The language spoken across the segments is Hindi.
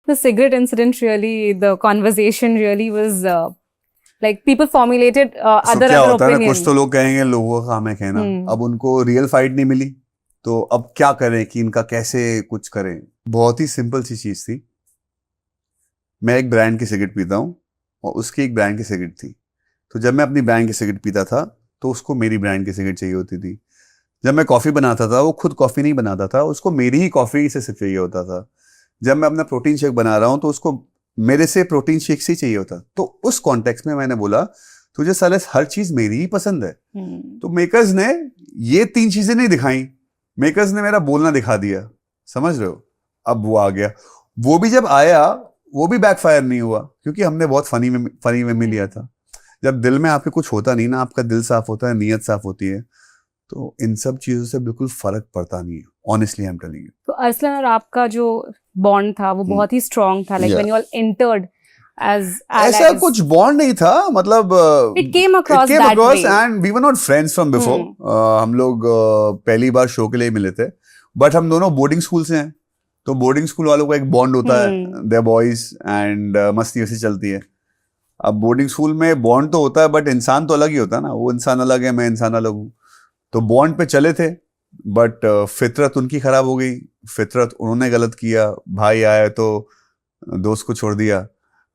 The cigarette incident really, the conversation really was like people formulated other क्या other होता है ना, opinions. कुछ तो लोग कहेंगे लोगों का काम है कहना। अब उनको रियल फाइट नहीं मिली तो अब क्या करें कि इनका कैसे कुछ करें। बहुत ही सिंपल सी चीज थी। मैं एक ब्रांड की सिगरेट पीता हूँ और उसकी एक ब्रांड की सिगरेट थी। तो जब मैं अपनी ब्रांड की सिगरेट पीता था तो उसको मेरी ब्रांड की सिगरेट चाहिए होती थी। जब मैं कॉफी बनाता था वो खुद कॉफी नहीं बनाता था, उसको मेरी ही कॉफी से सिर्फ चाहिए होता था। जब मैं अपना प्रोटीन शेक बना रहा हूं तो उसको मेरे से प्रोटीन शेक से ही चाहिए होता। तो उस कॉन्टेक्स्ट में मैंने बोला तुझे साले हर चीज मेरी ही पसंद है। तो मेकर्स ने ये 3 चीजें नहीं दिखाई, मेकर्स ने मेरा बोलना दिखा दिया। समझ रहे हो? अब वो आ गया, वो भी जब आया वो भी बैकफायर नहीं हुआ क्योंकि हमने बहुत फनी में लिया था। जब दिल में आपके कुछ होता नहीं ना, आपका दिल साफ होता है, नीयत साफ होती है, तो इन सब चीजों से बिल्कुल फर्क पड़ता नहीं है। Honestly I am telling you. तो अरसलन और आपका जो बॉन्ड था वो बहुत ही स्ट्रांग था, like when you all entered as ऐसा कुछ बॉन्ड नहीं था, मतलब it came across and we were not friends from before. हम लोग पहली बार शो के लिए मिले थे, बट हम दोनों बोर्डिंग स्कूल से हैं। तो बोर्डिंग स्कूल वालों का एक बॉन्ड होता है, दे बॉयज एंड मस्ती वैसी चलती है। अब बोर्डिंग स्कूल में बॉन्ड तो होता है बट इंसान तो अलग ही होता है ना, वो इंसान अलग है, मैं इंसान अलग हूँ। तो बॉन्ड पे चले थे बट फितरत उनकी खराब हो गई, फितरत उन्होंने गलत किया, भाई आया तो दोस्त को छोड़ दिया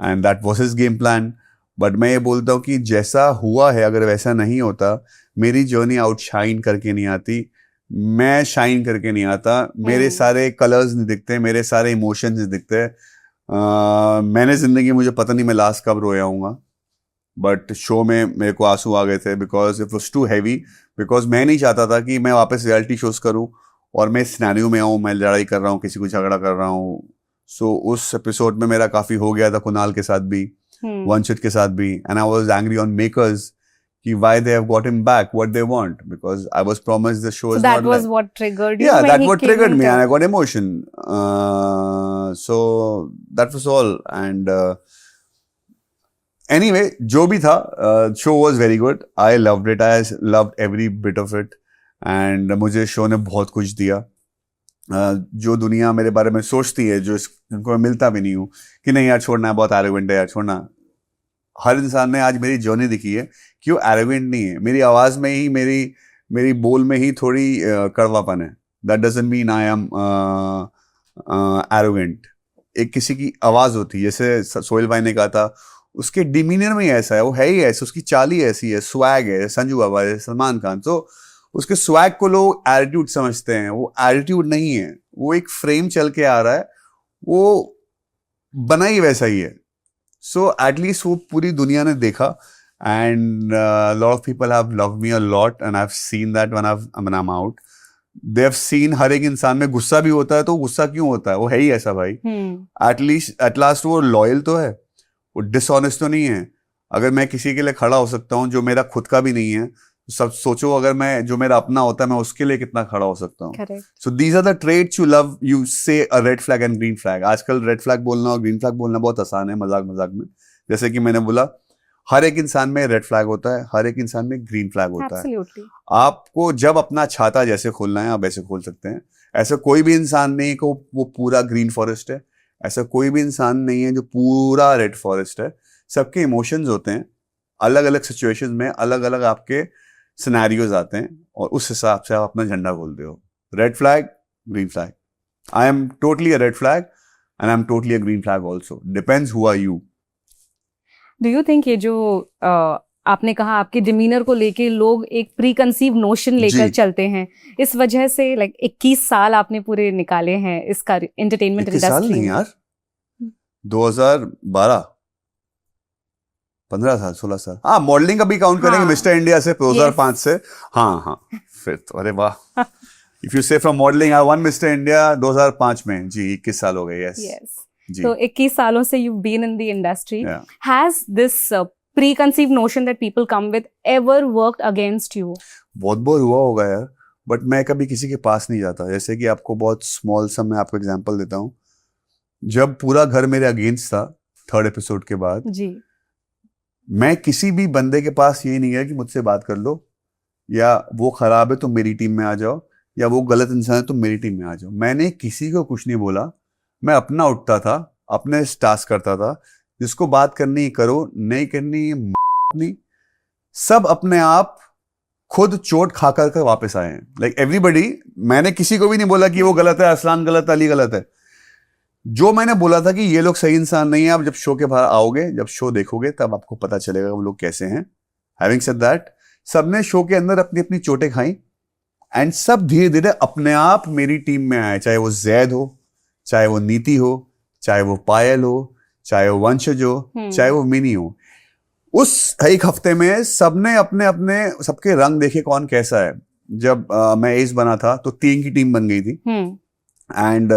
and that was his game plan. But मैं ये बोलता हूँ कि जैसा हुआ है अगर वैसा नहीं होता, मेरी जर्नी आउटशाइन करके नहीं आती, मैं शाइन करके नहीं आता, मेरे सारे कलर्स नहीं दिखते, मेरे सारे इमोशंस नहीं दिखते। मैंने जिंदगी, मुझे पता नहीं मैं लास्ट कब रोया हूँगा, बट शो में मेरे को आंसू आ गए थे because it was too heavy. Because मैं नहीं चाहता था कि मैं वापस रियलिटी शोज करूं और मैं सिनेरियो में आऊं, मैं लड़ाई कर रहा हूं, किसी को झगड़ा कर रहा हूं। सो उस एपिसोड में मेरा काफी हो गया था, कुणाल के साथ भी, वंशित के साथ भी, and I was angry on makers कि why they have got him back, what they want, because I was promised the show is that not was like, what triggered you. yeah, when that he what came triggered me into- and I got emotion. So that was all. And anyway, जो भी था, show was very good, I loved it, I loved every bit of it, and मुझे शो ने बहुत कुछ दिया। जो दुनिया मेरे बारे में सोचती है, जो जिनको मैं मिलता भी नहीं हूँ कि नहीं यार छोड़ना है, बहुत एरोगेंट है यार छोड़ना, हर इंसान ने आज मेरी जर्नी दिखी है कि वो एरोगेंट नहीं है। मेरी आवाज में ही, मेरी बोल में ही थोड़ी कड़वापन है। That doesn't mean I am arrogant. एक किसी की आवाज होती है, जैसे सोहेल भाई ने कहा था, उसके डिमीनियर में ऐसा है, वो है ही ऐसा, उसकी चाल ही ऐसी है, स्वैग है, संजू बाबा है, सलमान खान। तो उसके स्वैग को लोग एटीट्यूड समझते हैं, वो एटीट्यूड नहीं है, वो एक फ्रेम चल के आ रहा है, वो बना ही वैसा ही है। सो एटलीस्ट वो पूरी दुनिया ने देखा, and lot of people have loved me a lot and I have seen that when I am out. They have seen हर एक इंसान में गुस्सा भी होता है, तो गुस्सा क्यों होता है, वो है ही ऐसा भाई। एटलीस्ट एट लास्ट वो लॉयल तो है, वो डिसऑनेस्ट तो नहीं है। अगर मैं किसी के लिए खड़ा हो सकता हूँ जो मेरा खुद का भी नहीं है, सब सोचो अगर मैं, जो मेरा अपना होता है, मैं उसके लिए कितना खड़ा हो सकता हूँ। So these are the traits you love, you say a red flag and green flag. आजकल रेड फ्लैग बोलना और ग्रीन फ्लैग बोलना बहुत आसान है, मजाक मजाक में। जैसे कि मैंने बोला, हर एक इंसान में रेड फ्लैग होता है, हर एक इंसान में ग्रीन फ्लैग होता है। आपको जब अपना छाता जैसे खोलना है आप ऐसे खोल सकते हैं। ऐसा कोई भी इंसान नहीं को वो पूरा ग्रीन फॉरेस्ट है, ऐसा कोई भी इंसान नहीं है जो पूरा रेड फॉरेस्ट है। सबके इमोशंस होते हैं, अलग अलग सिचुएशंस में अलग अलग आपके सिनेरियोज आते हैं, और उस हिसाब से आप अपना झंडा खोलते हो। Red flag, green flag. I am totally a red flag and I am totally a green flag also, depends who are you. Do you think ये जो आपने कहा आपके डिमीनर को लेके लोग एक प्री कंसीव नोशन लेकर चलते हैं, इस वजह से लाइक 21 साल आपने पूरे निकाले हैं इसका एंटरटेनमेंट इंडस्ट्री में। 21 साल नहीं यार, 2012, 15 साल, 16 साल। हाँ, मॉडलिंग का भी काउंट करेंगे, मिस्टर इंडिया से 2005 से। हाँ फिर तो अरे वाह। इफ यू से from modelling, I one mister India 2005 में जी, 21 साल हो गए। यस तो 21 सालों से you've been in the industry. Has this preconceived notion that people come with ever worked against you? बहुत बार हुआ होगा यार, बट मैं कभी किसी के पास नहीं जाता। जैसे कि आपको बहुत स्मॉल सा मैं आपको एग्जांपल देता हूँ। जब पूरा घर मेरे अगेंस्ट था 3rd एपिसोड के बाद जी, मैं किसी भी बंदे के पास ये नहीं गया कि मुझसे बात कर लो, या वो खराब है तो मेरी टीम में आ जाओ, या वो गलत इंसान है तो मेरी टीम में आ जाओ। मैंने किसी को कुछ नहीं बोला, मैं अपना उठता था, अपने टास्क करता था, जिसको बात करनी करो, नहीं करनी नहीं, सब अपने आप खुद चोट खा कर वापस आए हैं। लाइक एवरीबडी, मैंने किसी को भी नहीं बोला कि वो गलत है, असलान गलत है, अली गलत है। जो मैंने बोला था कि ये लोग सही इंसान नहीं है, आप जब शो के बाहर आओगे, जब शो देखोगे, तब आपको पता चलेगा वो लोग कैसे हैं। हैविंग सेड दैट, सबने शो के अंदर अपनी अपनी चोटें खाई एंड सब धीरे धीरे अपने आप मेरी टीम में आए, चाहे वो जैद हो, चाहे वो नीति हो, चाहे वो पायल हो, चाहे वो वंशज हो, चाहे वो मिनी हो। उस एक हफ्ते में सबने अपने अपने सबके रंग देखे कौन कैसा है। जब मैं एस बना था तो 3 की टीम बन गई थी एंड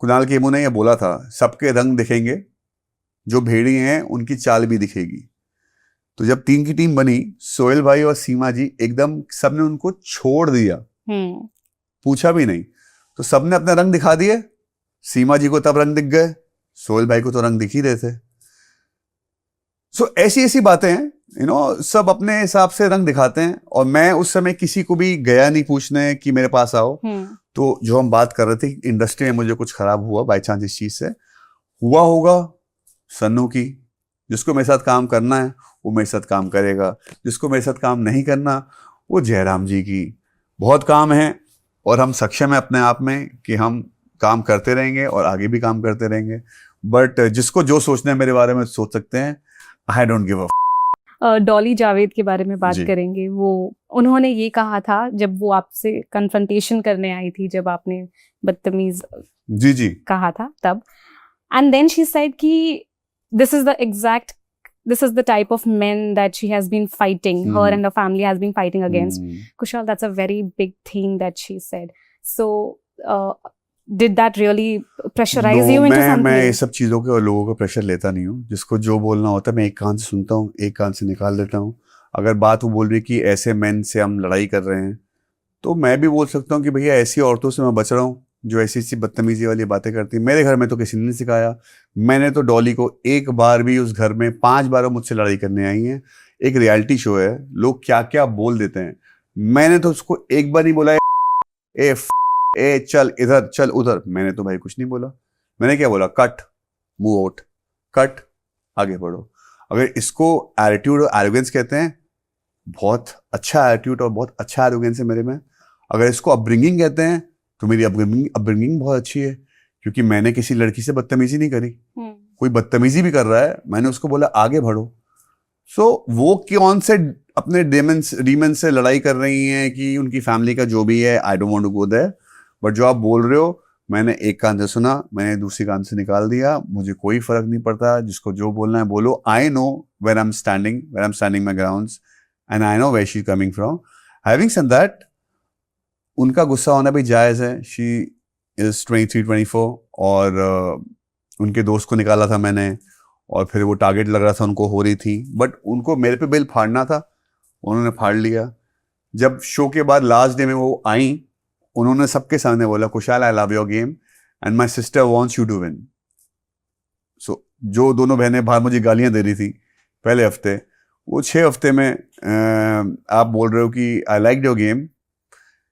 कुणाल केमू ने ये बोला था, सबके रंग दिखेंगे, जो भेड़ी हैं उनकी चाल भी दिखेगी। तो जब 3 की टीम बनी, सोहेल भाई और सीमा जी एकदम सबने उनको छोड़ दिया, पूछा भी नहीं। तो सबने अपने रंग दिखा दिए। सीमा जी को तब रंग दिख गए, सोहेल भाई को तो रंग दिख ही रहे थे। सो ऐसी ऐसी बातें हैं, सब अपने हिसाब से रंग दिखाते हैं। और मैं उस समय किसी को भी गया नहीं पूछने कि मेरे पास आओ। तो जो हम बात कर रहे थे इंडस्ट्री में मुझे कुछ खराब हुआ बाई चांस, इस चीज से हुआ होगा सन्नू की। जिसको मेरे साथ काम करना है वो मेरे साथ काम करेगा, जिसको मेरे साथ काम नहीं करना वो जयराम जी की। बहुत काम है और हम सक्षम है अपने आप में कि हम काम करते रहेंगे और आगे भी काम करते रहेंगे। बट जिसको जो सोचना है मेरे बारे में सोच सकते हैं। I don't give a. Dolly Javed के बारे में बात करेंगे। वो उन्होंने ये कहा था जब वो आपसे कन्फ्रंटेशन करने आई थी, जब आपने बदतमीज जी कहा था तब, एंड देन शी सेड कि this is the type of men that she has been fighting, her and her family has been fighting against. Kushal, that's a very big thing that she said. So did that really pressurize you into something? मैं ये सब चीज़ों के और लोगों का प्रेशर लेता नहीं हूँ। जिसको जो बोलना होता है मैं एक कान से सुनता हूँ, एक कान से निकाल देता हूँ। अगर बात वो बोल रही कि ऐसे मेन से हम लड़ाई कर रहे हैं, तो मैं भी बोल सकता हूँ कि भैया ऐसी औरतों से मैं बच रहा हूँ जो ऐसी ऐसी बदतमीजी वाली बातें करती। मेरे घर में तो किसी ने नहीं सिखाया। मैंने तो डॉली को एक बार भी, उस घर में 5 बार मुझसे लड़ाई करने आई है। एक रियलिटी शो है, लोग क्या क्या बोल देते हैं। मैंने तो उसको एक बार नहीं बोला ए चल इधर चल उधर, मैंने तो भाई कुछ नहीं बोला। मैंने क्या बोला, कट मूव आउट, कट आगे बढ़ो। अगर इसको एटीट्यूड और एरोगेंस कहते हैं, बहुत अच्छा एटीट्यूड और बहुत अच्छा एरोगेंस है मेरे में। अगर इसको अपब्रिंगिंग कहते हैं तो मेरी अपब्रिंगिंग बहुत अच्छी है, क्योंकि मैंने किसी लड़की से बदतमीजी नहीं करी। कोई बदतमीजी भी कर रहा है, मैंने उसको बोला आगे बढ़ो। सो वो कौन से अपने डीमन से लड़ाई कर रही हैं कि उनकी फैमिली का जो भी है, I don't want to go there. But जो आप बोल रहे हो, मैंने एक कान से सुना, मैंने दूसरी कान से निकाल दिया। मुझे कोई फर्क नहीं पड़ता, जिसको जो बोलना है बोलो। I know where I am standing my grounds and I know where she is coming from. Having said that, उनका गुस्सा होना भी जायज़ है। शी इज़ 23-24 और उनके दोस्त को निकाला था मैंने, और फिर वो टारगेट लग रहा था, उनको हो रही थी। बट उनको मेरे पे बिल फाड़ना था, उन्होंने फाड़ लिया। जब शो के बाद लास्ट डे में वो आई, उन्होंने सबके सामने बोला, Kushal I love your game and my sister wants you to win. So जो दोनों बहनें बाहर मुझे गालियां दे रही थी पहले हफ्ते, वो 6 हफ्ते में आप बोल रहे हो कि I like your game.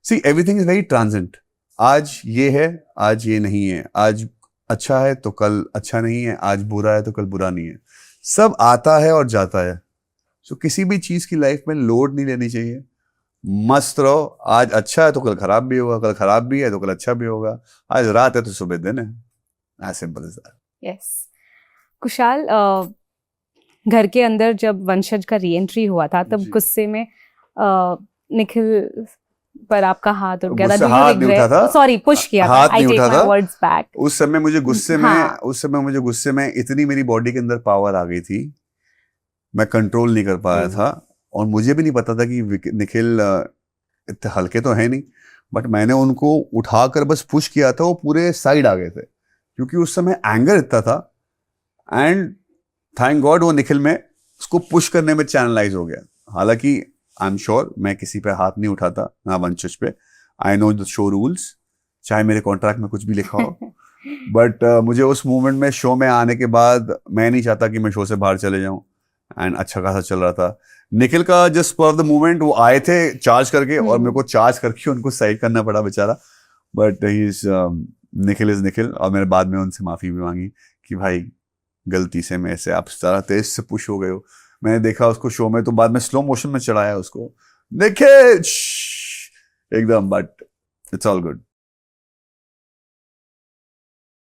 See everything is very ट्रांजेंट। आज ये है, आज ये नहीं है। आज अच्छा है तो कल अच्छा नहीं है, आज बुरा है तो कल बुरा नहीं है। सब आता है और जाता है। सो किसी भी चीज की लाइफ में लोड नहीं लेनी चाहिए। मस्त रहो, आज अच्छा है तो कल खराब भी होगा, कल खराब भी है तो कल अच्छा भी होगा, आज रात है तो सुबह दिन है। As simple as that. Yes Kushal, घर के अंदर जब वंशज का रीएंट्री हुआ था, तब गुस्से में निखिल पर आपका हाथ उठ गया था। सॉरी, पुश किया था। I take my words back. उस समय मुझे गुस्से में इतनी मेरी बॉडी के अंदर पावर आ गई थी, मैं कंट्रोल नहीं कर पाया था। और मुझे भी नहीं पता था कि निखिल इतने हल्के तो है नहीं, बट मैंने उनको उठाकर बस पुश किया था, वो पूरे साइड आ गए थे, क्योंकि उस समय एंगर इतना था। एंड थैंक गॉड वो निखिल में उसको पुश करने में चैनलाइज हो गया। हालांकि आई एम श्योर मैं किसी पे हाथ नहीं उठाता, ना वंशज पे। I know the show rules, चाहे मेरे कॉन्ट्रैक्ट में कुछ भी लिखा हो। बट मुझे उस मोमेंट में, शो में आने के बाद, मैं नहीं चाहता कि मैं शो से बाहर चले जाऊं। एंड अच्छा खासा चल रहा था। निखिल का जस्ट फॉर द मोमेंट वो आए थे चार्ज करके, और मेरे को चार्ज करके उनको साइड करना पड़ा बेचारा। But he is Nikhil is Nikhil. और मैंने बाद में उनसे माफी भी मांगी कि भाई गलती से मैं ऐसे आप ज़रा तेज से पुश हो गए हो। मैंने देखा उसको शो में, तो बाद में स्लो मोशन में चढ़ाया उसको, देखे एकदम, बट इट्स ऑल गुड।